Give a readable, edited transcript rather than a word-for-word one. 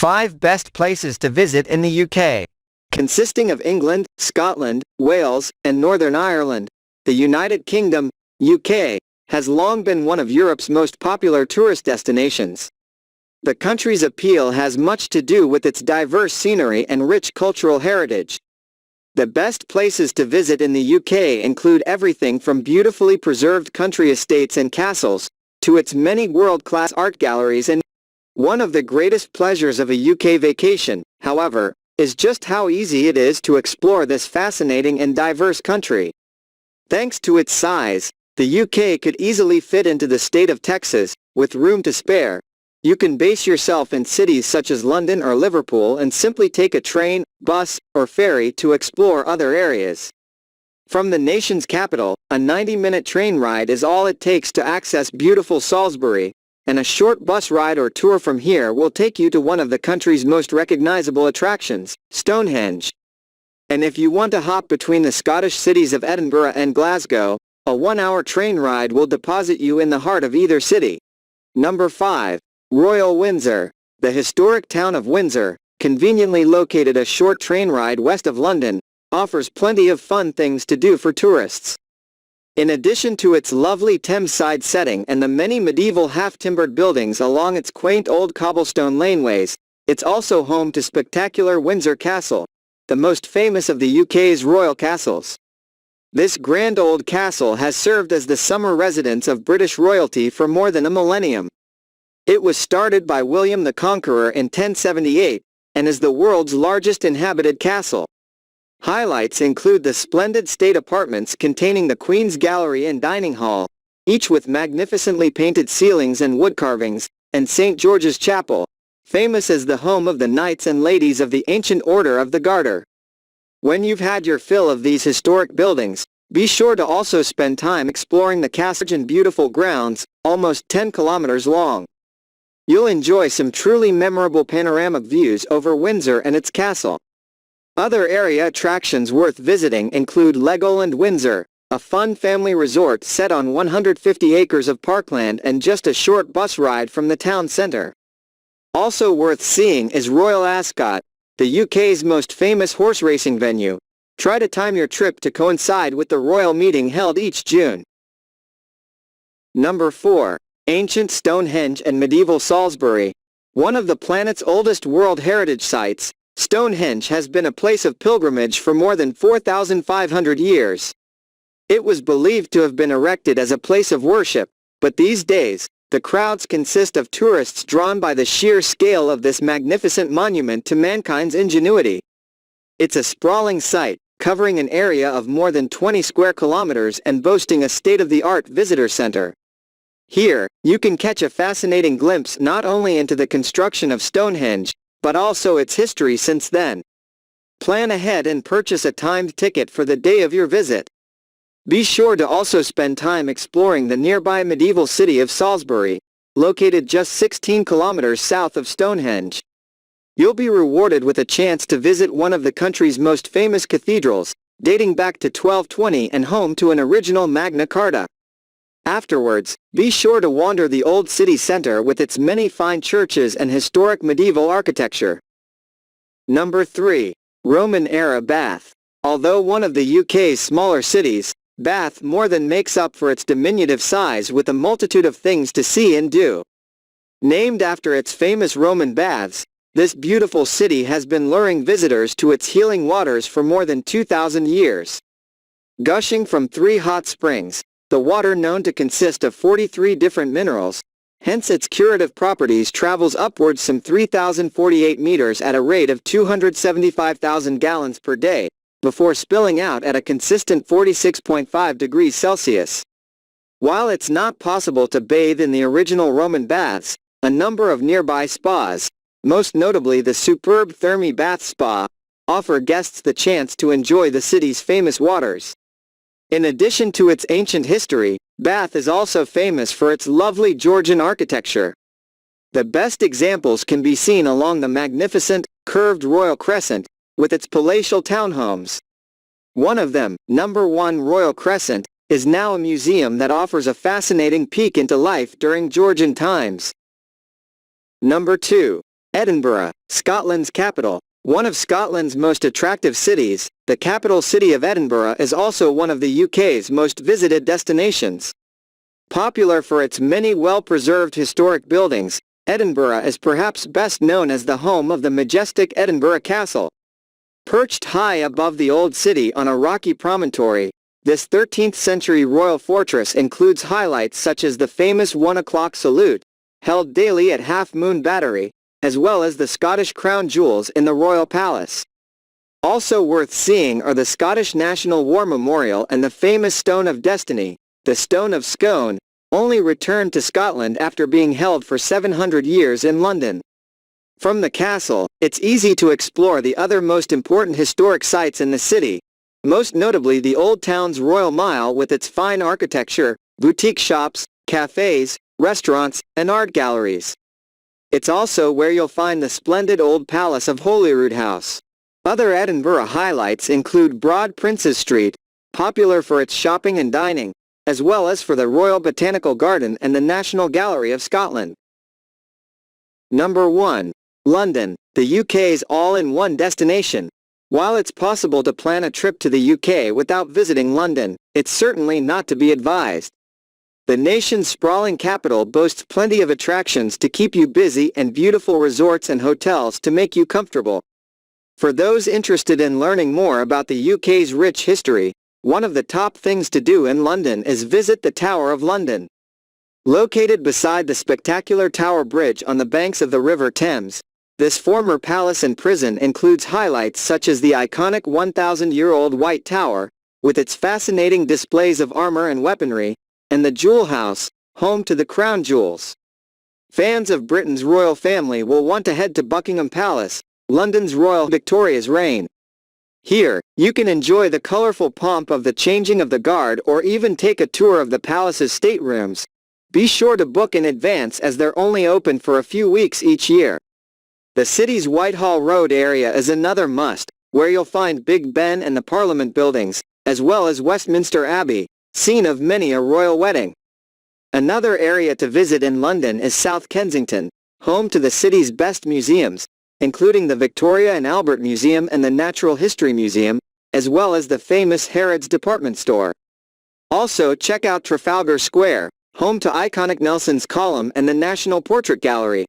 5 best places to visit in the UK. Consisting of England, Scotland, Wales, and Northern Ireland, the United Kingdom, UK, has long been one of Europe's most popular tourist destinations. The country's appeal has much to do with its diverse scenery and rich cultural heritage. The best places to visit in the UK include everything from beautifully preserved country estates and castles, to its many world-class art galleries and one of the greatest pleasures of a UK vacation, however, is just how easy it is to explore this fascinating and diverse country. Thanks to its size, the UK could easily fit into the state of Texas, with room to spare. You can base yourself in cities such as London or Liverpool and simply take a train, bus, or ferry to explore other areas. From the nation's capital, a 90-minute train ride is all it takes to access beautiful Salisbury, and a short bus ride or tour from here will take you to one of the country's most recognizable attractions, Stonehenge. And if you want to hop between the Scottish cities of Edinburgh and Glasgow, a 1-hour train ride will deposit you in the heart of either city. Number 5. Royal Windsor. The historic town of Windsor, conveniently located a short train ride west of London, offers plenty of fun things to do for tourists. In addition to its lovely Thameside setting and the many medieval half-timbered buildings along its quaint old cobblestone laneways, it's also home to spectacular Windsor Castle, the most famous of the UK's royal castles. This grand old castle has served as the summer residence of British royalty for more than a millennium. It was started by William the Conqueror in 1078, and is the world's largest inhabited castle. Highlights include the splendid state apartments containing the Queen's Gallery and Dining Hall, each with magnificently painted ceilings and wood carvings, and St. George's Chapel, famous as the home of the knights and ladies of the Ancient Order of the Garter. When you've had your fill of these historic buildings, be sure to also spend time exploring the castle's and beautiful grounds, almost 10 kilometers long. You'll enjoy some truly memorable panoramic views over Windsor and its castle. Other area attractions worth visiting include Legoland Windsor, a fun family resort set on 150 acres of parkland and just a short bus ride from the town centre. Also worth seeing is Royal Ascot, the UK's most famous horse racing venue. Try to time your trip to coincide with the royal meeting held each June. Number 4. Ancient Stonehenge and medieval Salisbury. One of the planet's oldest World Heritage Sites, Stonehenge has been a place of pilgrimage for more than 4,500 years. It was believed to have been erected as a place of worship, but these days, the crowds consist of tourists drawn by the sheer scale of this magnificent monument to mankind's ingenuity. It's a sprawling site, covering an area of more than 20 square kilometers and boasting a state-of-the-art visitor center. Here, you can catch a fascinating glimpse not only into the construction of Stonehenge, but also its history since then. Plan ahead and purchase a timed ticket for the day of your visit. Be sure to also spend time exploring the nearby medieval city of Salisbury, located just 16 kilometers south of Stonehenge. You'll be rewarded with a chance to visit one of the country's most famous cathedrals, dating back to 1220 and home to an original Magna Carta. Afterwards, be sure to wander the old city centre with its many fine churches and historic medieval architecture. Number 3. Roman-era Bath. Although one of the UK's smaller cities, Bath more than makes up for its diminutive size with a multitude of things to see and do. Named after its famous Roman baths, this beautiful city has been luring visitors to its healing waters for more than 2,000 years. Gushing from 3 hot springs, the water known to consist of 43 different minerals, hence its curative properties, travels upwards some 3,048 meters at a rate of 275,000 gallons per day, before spilling out at a consistent 46.5 degrees Celsius. While it's not possible to bathe in the original Roman baths, a number of nearby spas, most notably the superb Thermae Bath Spa, offer guests the chance to enjoy the city's famous waters. In addition to its ancient history, Bath is also famous for its lovely Georgian architecture. The best examples can be seen along the magnificent, curved Royal Crescent, with its palatial townhomes. One of them, number 1 Royal Crescent, is now a museum that offers a fascinating peek into life during Georgian times. Number 2. Edinburgh, Scotland's capital. One of Scotland's most attractive cities, the capital city of Edinburgh is also one of the UK's most visited destinations. Popular for its many well-preserved historic buildings, Edinburgh is perhaps best known as the home of the majestic Edinburgh Castle. Perched high above the old city on a rocky promontory, this 13th-century royal fortress includes highlights such as the famous 1 o'clock salute, held daily at Half Moon Battery, as well as the Scottish crown jewels in the Royal Palace. Also worth seeing are the Scottish National War Memorial and the famous Stone of Destiny, the Stone of Scone, only returned to Scotland after being held for 700 years in London. From the castle, it's easy to explore the other most important historic sites in the city, most notably the Old Town's Royal Mile with its fine architecture, boutique shops, cafes, restaurants, and art galleries. It's also where you'll find the splendid old palace of Holyrood House. Other Edinburgh highlights include Broad Princes Street, popular for its shopping and dining, as well as for the Royal Botanical Garden and the National Gallery of Scotland. Number 1. London, the UK's all-in-one destination. While it's possible to plan a trip to the UK without visiting London, it's certainly not to be advised. The nation's sprawling capital boasts plenty of attractions to keep you busy and beautiful resorts and hotels to make you comfortable. For those interested in learning more about the UK's rich history, one of the top things to do in London is visit the Tower of London. Located beside the spectacular Tower Bridge on the banks of the River Thames, this former palace and prison includes highlights such as the iconic 1,000-year-old White Tower, with its fascinating displays of armor and weaponry, and the Jewel House, home to the crown jewels. Fans of Britain's royal family will want to head to Buckingham Palace, London's Royal Victoria's reign. Here, you can enjoy the colorful pomp of the changing of the guard or even take a tour of the palace's staterooms. Be sure to book in advance as they're only open for a few weeks each year. The city's Whitehall Road area is another must, where you'll find Big Ben and the Parliament buildings, as well as Westminster Abbey, scene of many a royal wedding. Another area to visit in London is South Kensington, home to the city's best museums, including the Victoria and Albert Museum and the Natural History Museum, as well as the famous Harrods department store. Also check out Trafalgar Square, home to iconic Nelson's Column and the National Portrait Gallery.